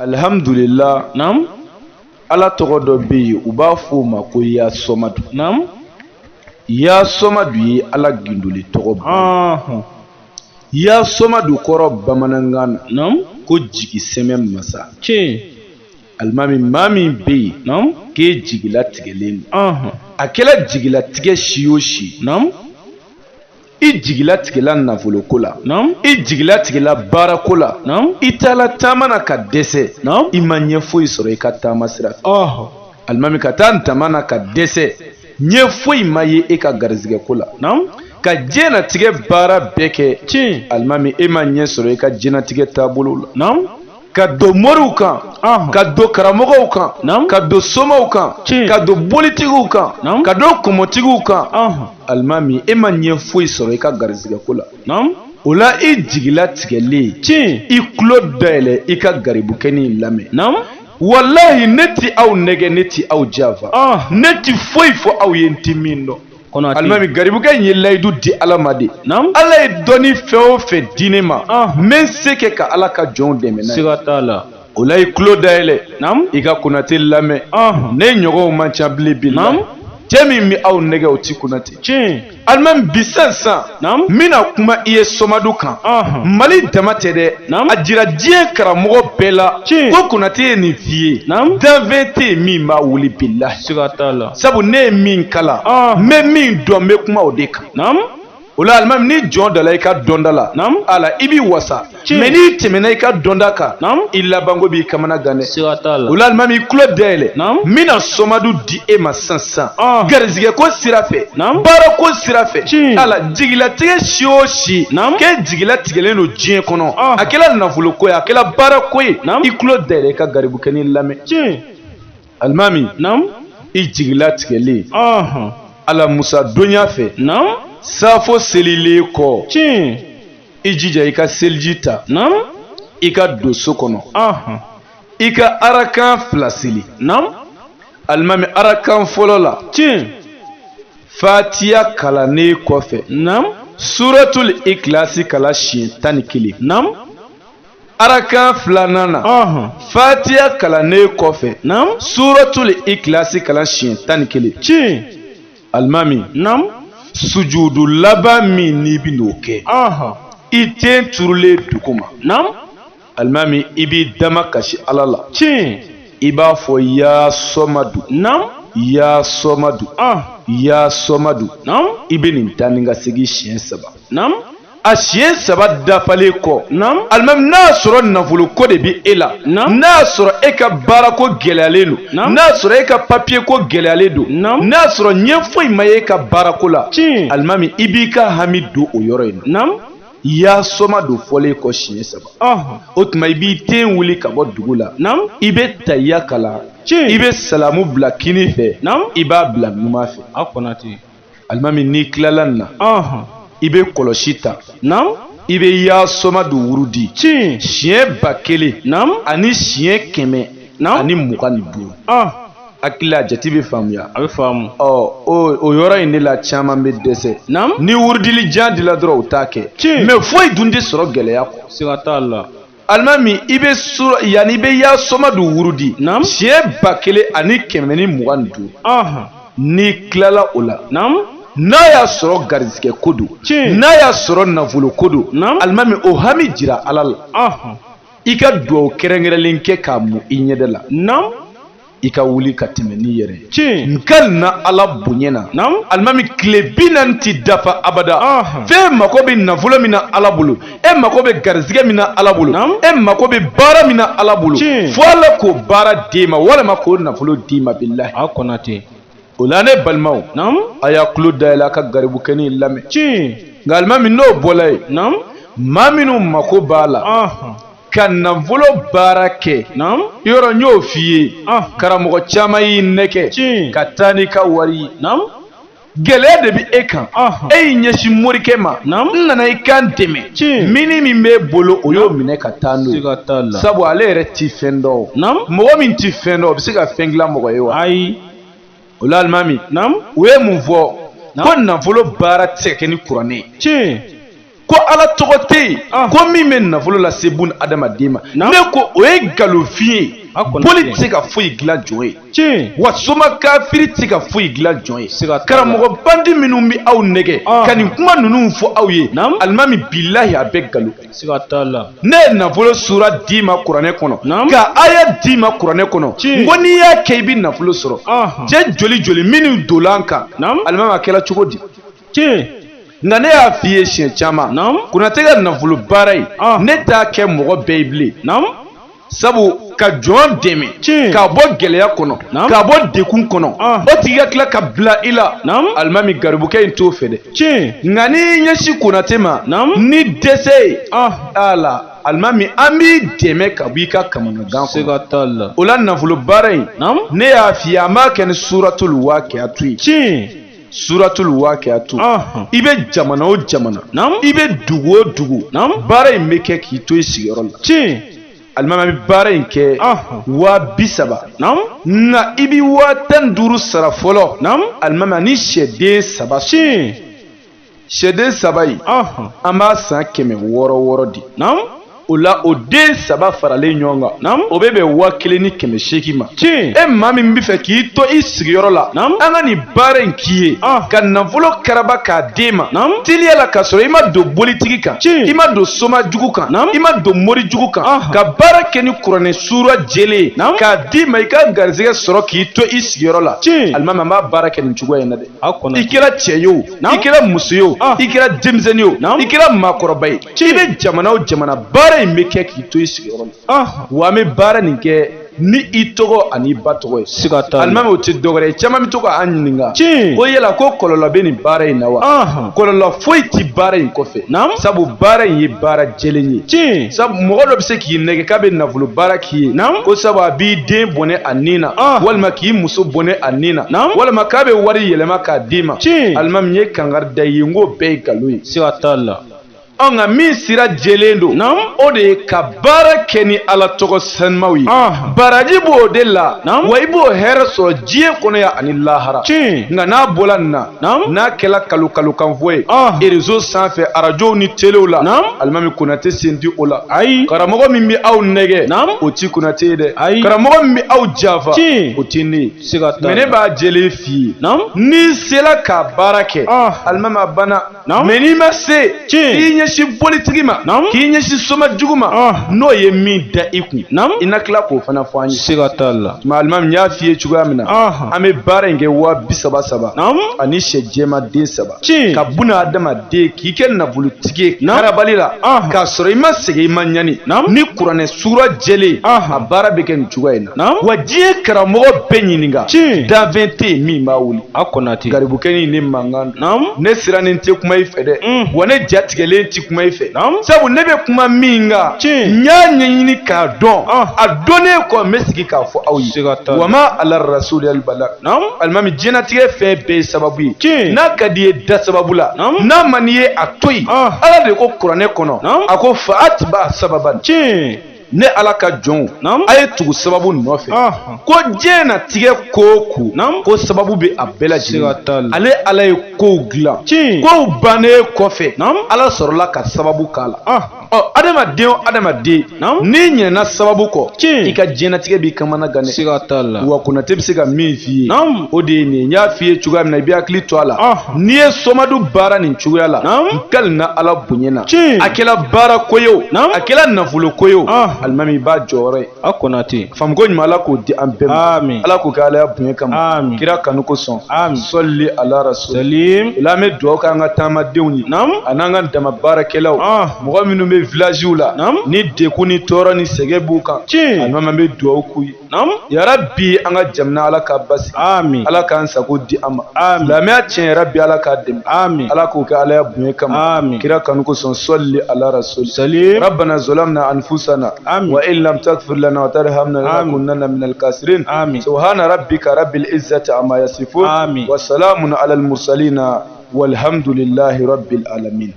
Alhamdulillah. Nam. Ala tɔgɔ dɔ bɛ yen u b'a fɔ o ma ko Yaasamadu. Nam. Yaasamadu ye Ala gindoli tɔgɔ bɛ. Yaasamadu kɔrɔ bamanankan na. Nam. Ko jigisɛmɛ masa. Tiɲɛ. Alimami maa min bɛ yen. Nam. K'e jigilatigɛlen don. A Nam. kɛla jigilatigɛ si o si. Nam. I jigilatigɛla nafoloko la. Nam. I jigilatigɛla baarako la. Nam. I taala taama na ka dɛsɛ. Nam. I ma ɲɛ foyi sɔrɔ i ka taama sira fɛ. Alimami ka taa ntama na ka dɛsɛ. Ɲɛ foyi ma ye e ka garizigɛko la. Nam. Ka diɲɛnatigɛ baara bɛɛ kɛ. Tiɲɛ. Alimami e ma ɲɛ sɔrɔ i ka diɲɛnatigɛ taabolo la. Nam. Ka don moriw kan. Ka don karamɔgɔw kan. Nam. Ka don somaw kan. Tiɲɛ. Ka don bolitigiw kan. Nam. Ka don kɔmɔtigiw kan. Alimami e ma ɲɛ foyi sɔrɔ i ka garizigɛko la. Nam. O la i jigilatigɛlen. Tiɲɛ. I tulo dayɛlɛ i ka garibukɛnin lamɛn. Nam. Wallahi ne ti aw nɛgɛ ne ti aw jafa. Ne ti foyi fɔ aw ye n ti min dɔn. Konaté. Alimami garibukɛ in ye layidu di Ala ma de. Nam. Ala ye dɔnni fɛn o fɛn di ne ma. N bɛ se kɛ ka Ala ka jɔnw dɛmɛ n'a ye. Siga t'a la. O la i tulo dayɛlɛ. Nam. I ka Konaté lamɛn. Ne ɲɔgɔnw man ca bilen bilen. Nam. Cɛ min bɛ aw nɛgɛ o ti Konaté. Tiɲɛ. Alimami bi sisan. Nam. N bɛna kuma i ye Somadu kan. Mali dama tɛ dɛ. Nam. A jira diɲɛ karamɔgɔ bɛɛ la. Tiɲɛ. Ko Konaté ye nin f'i ye. Nam. Danfɛn tɛ yen min b'a wuli bilahi. Siga t'a la. Sabu ne ye min kalan. N bɛ min dɔn n bɛ kuma o de kan. Nam. O la alimami ni jɔn dala i ka dɔnda la. Nam. Ala i b'i wasa. Tiɲɛ. Mais n'i tɛmɛna i ka dɔnda kan. Nam. I labanko b'i kamana gan dɛ. Siga t'a la. O la alimami i tulo dayɛlɛ. Nam. N bɛna Somadu di e ma sisan. Garizigɛko sira fɛ. Nam. Baarako sira fɛ. Tiɲɛ. Ala jigilatigɛ si o si. Nam. K'e jigilatigɛlen don diɲɛ kɔnɔ. A kɛla nafoloko ye a kɛla baarako ye. Nam. I tulo dayɛlɛ i ka garibukɛnin lamɛn. Tiɲɛ. Alimami. Nam. I jigilatigɛlen. Ala Musa donya fɛ. Nam. Safo selilen kɔ. Tiɲɛ. I jija i ka seliji ta. Nam. I ka don so kɔnɔ. I ka arakan 2 seli. Nam. Alimami arakan fɔlɔ la. Tiɲɛ. Fatiya kalannen kɔfɛ. Nam. Suratul Ikilasi kalan siɲɛ 11. Nam. Arakan 2nan na. Fatiya kalannen kɔfɛ. Nam. Suratul Ikilasi kalan siɲɛ 11. Tiɲɛ. Alimami. Nam. Sujudu laban min n'i bɛ n'o kɛ. I den turulen duguma. Nam. Alimami i b'i dama kasi Ala la. Tiɲɛ. I b'a fɔ Yaasamadu. Nam. Yaasamadu. Yaasamadu. Nam. I bɛ nin taa ni ka segin siɲɛ 3. Nam. A siɲɛ 3 dafalen kɔ. Nam. Alimami n'a y'a sɔrɔ nafoloko de bɛ e la. Nam. N'a y'a sɔrɔ e ka baarako gɛlɛyalen don. Nam. N'a y'a sɔrɔ e ka papiyeko gɛlɛyalen don. Nam. N'a y'a sɔrɔ ɲɛ foyi ma ye e ka baarako la. Tiɲɛ. Alimami i b'i ka hami don o yɔrɔ in na. Nam. Yaasamadu fɔlen kɔ siɲɛ 3. O tuma i b'i den wuli ka bɔ dugu la. Nam. I bɛ tahiya kalan. Tiɲɛ. I bɛ salamu bila kini fɛ. Nam. I b'a bila numan fɛ. A Konaté. Alimami n'i tilala nin na. I bɛ kɔlɔsi ta. Nam. I bɛ Yaasamadu wurudi. Tiɲɛ. Siɲɛ 1000. Nam. Ani siɲɛ 100. Nam. Ani 25. Hakili a jate bɛ faamuya. A bɛ faamu. O yɔrɔ in de la caman bɛ dɛsɛ. Nam. Ni wurudili jan dila dɔrɔn u t'a kɛ. Tiɲɛ. Mais foyi dun tɛ sɔrɔ gɛlɛya kɔ. Siga t'a la. Alimami i bɛ yanni i bɛ Yaasamadu wurudi. Nam. Siɲɛ 1000 ani 125. N'i tilala o la. Nam. N'a y'a sɔrɔ garizigɛ ko don. Tiɲɛ. N'a y'a sɔrɔ nafolo ko don. Nam. Alimami o hami jira Ala la. I ka dugawu kɛrɛnkɛrɛnlen kɛ k'a mun i ɲɛda la. Nam. I ka wuli ka tɛmɛ n'i yɛrɛ ye. Tiɲɛ. Nka na Ala bonya na. Nam. Alimami tile 40 tɛ dafa abada. Fɛn mako bɛ nafolo min na Ala bolo. E mako bɛ garizigɛ min na Ala bolo. Nam. E mako bɛ baara min na Ala bolo. Tiɲɛ. Fo Ala k'o baara d'e ma walima k'o nafolo d'i ma bilahi. A Konaté. O la ne balimaw. Nam. A y'a tulo dayɛlɛ a ka garibukɛnin lamɛn. Tiɲɛ. Nka alimami n'o bɔla yen. Nam. Maa minnu mako b'a la. Ka nafolo baara kɛ. Nam. Yɔrɔ n y'o f'i ye. Karamɔgɔ caman y'i nɛgɛ. Tiɲɛ. Ka taa n'i ka wari ye. Nam. Gɛlɛya de bɛ e kan. E y'i ɲɛsin morikɛ ma. Nam. N nana i kan dɛmɛ. Tiɲɛ. Mini min b'e bolo o y'o minɛ ka taa n'o ye. Siga t'a la. Sabu ale yɛrɛ ti fɛn dɔn. Nam. Mɔgɔ min ti fɛn dɔn o bɛ se ka fɛn dilan mɔgɔ ye wa? Ayi. O la alimami. Nam. U ye mun fɔ? Ko nafolo baara tɛ se ka kɛ ni kuranɛ ye. Tiɲɛ. ko ala togote ko min bɛ nafolo lase bun adamaden ma ne ko o ye nkalonfin ye boli tɛ se ka foyi dilan jɔn ye wa soma kafiri tɛ se ka foyi dilan jɔn ye karamɔgɔ bandi minnu bɛ aw nɛgɛ ka nin kuma ninnu fɔ aw ye alimami bilahi a bɛ nkalon ne ye nafolo sura d'i ma kuranɛ kɔnɔ ka aya d'i ma kuranɛ kɔnɔ n ko n'i y'a kɛ i bɛ nafolo sɔrɔ cɛ joli joli minnu dolan kan alimami a kɛra cogo di nka ne y'a f'i ye siɲɛ caman Konaté ka nafolo baara in ne t'a kɛ mɔgɔ bɛɛ ye bilen sabu ka jɔn dɛmɛ k'a bɔ gɛlɛya kɔnɔ k'a bɔ dekun kɔnɔ o tigi ka tila ka bila i la alimami garibukɛ in t'o fɛ dɛ nka n'i ɲɛsin Konaté ma ni dɛsɛ ye ala alimami an b'i dɛmɛ ka bɔ i ka kamanagan kɔnɔ o la nafolo baara in ne y'a f'i ye an b'a kɛ ni suratul waqiatu ye suratul waqiatu i bɛ jamana o jamana i bɛ dugu o dugu baara in bɛ kɛ k'i to i sigiyɔrɔ la alimami bɛ baara in kɛ 30,000 nka i bɛ 15,000 sara fɔlɔ alimami ani sɛden 3 sɛden 3 in an b'a san 600 di o la o den 3 faralen ɲɔgɔn kan o bɛ bɛn 1,800 ma e maa min bɛ fɛ k'i to i sigiyɔrɔ la an ka nin baara in k'i ye ka nafolo karaba k'a d'e ma teliya la k'a sɔrɔ i ma don bolitigi kan i ma don somajugu kan i ma don morijugu kan ka baara kɛ ni kuranɛ sura jɛlen k'a d'i ma i ka garizɛgɛ sɔrɔ k'i to i sigiyɔrɔ la alimami an b'a baara kɛ nin cogoya in na dɛ i kɛra cɛ ye o i kɛra muso ye o i kɛra denmisɛnnin ye o i kɛra maakɔrɔba ye i bɛ jamana o jamana baara in bɛ kɛ k'i to i sigiyɔrɔ la wa an bɛ baara nin kɛ ni i tɔgɔ ani i ba tɔgɔ ye alimami o tɛ dɔwɛrɛ ye caman bɛ to k'an ɲininka ko yala ko kɔlɔlɔ bɛ nin baara in na wa kɔlɔlɔ foyi tɛ baara in kɔfɛ sabu baara in ye baara jɛlen ye sabu mɔgɔ dɔ bɛ se k'i nɛgɛ k'a bɛ nafolo baara k'i ye ko sabu a b'i den bɔnɛ a nin na walima k'i muso bɔnɛ a nin na walima k'a bɛ wari yɛlɛma k'a d'i ma alimami n ye kangari da i ye n k'o bɛɛ ye nkalon ye nka min sira jɛlen don o de ye ka baara kɛ ni ala tɔgɔ sanumaw ye baraji b'o de la wa i b'o hɛrɛ sɔrɔ diɲɛ kɔnɔ yan ani lahara nka n'a bɔla nin na n'a kɛla kalo kanfɔ ye réseau sanfɛ arajow ni telew la alimami Konaté sen tɛ o la karamɔgɔ min bɛ aw nɛgɛ o ti Konaté ye dɛ karamɔgɔ min bɛ aw janfa o ti ne ye mɛ ne b'a jɛlen f'i ye n'i sera ka baara kɛ alimami a banna mɛ n'i ma se k'i ɲɛsin politigi ma k'i ɲɛsin somajugu ma n'o ye min da i kun i na tila k'o fana fɔ an ye tuma alimami n y'a f'i ye cogoya min na an bɛ baara in kɛ 30,000 ani sɛ jɛmaden 3 ka buna adamaden k'i kɛ nafolotigi ye karabali la k'a sɔrɔ i ma sɛgɛn i ma ɲani ni kuranɛ sura jɛlen a baara bɛ kɛ nin cogoya in na wa diɲɛ karamɔgɔ bɛɛ ɲininka danfɛn tɛ yen min b'a wuli garibukɛnin ne mankan ne sirannen tɛ kuma i fɛ dɛ wa ne jatigɛlen tɛ kuma i fɛ sabu ne bɛ kuma min kan n y'a ɲɛɲini k'a dɔn a dɔnnen kɔ n bɛ sigi k'a fɔ aw ye wa ma ala rasuli albalag alimami diɲɛlatigɛ fɛn bɛɛ ye sababu ye n'a ka di ye da sababu la n'a man di ye a to yen ala de ko kuranɛ kɔnɔ a ko fa atiba sababan ne ala ka jɔnw a ye tugu sababu nɔfɛ ko diɲɛ na tigɛ ko ko sababu bɛ a bɛɛ lajɛlen ale ala ye kow dilan kow bannen kɔfɛ ala sɔrɔla ka sababu k'a la adamaden o adamaden n'i ɲinɛna sababu kɔ i ka diɲɛlatigɛ b'i kamana gan dɛ wa Konaté bɛ se ka min f'i ye o de ye nin ye n y'a f'i ye cogoya min na i bɛ hakili to a la n'i ye somadu baara nin cogoya la n kalina ala bonyana a kɛla baara ko ye o a kɛla nafolo ko ye o alimami i b'a jɔyɔrɔ ye Konaté faamuko ɲuman ala k'o di an bɛɛ ma ala k'o kɛ ala bonya kama kira kanu kosɔn sɔli ala rasul o la an bɛ dugawu kɛ an ka taamadenw ye a n'an ka dama baarakɛlaw mɔgɔ minnu bɛ villagew la ni dekun ni tɔɔrɔ ni sɛgɛn b'u kan alimami an bɛ dugawu k'u ye yarabi an ka jamana ala k'a basigi ala k'an sago di an ma silamɛya tiɲɛ yarabi ala k'a dɛmɛ ala k'o kɛ ala bonya kama kira kanu kosɔn sɔli ala rasul rabbana zalamna anfusana wa in lam taghfir lana wa tarhamna lanakunanna minal khasirin subhana rabbika rabbil izzati amma yasifun wa salamun alal mursalin walhamdulillahi rabbil alamin.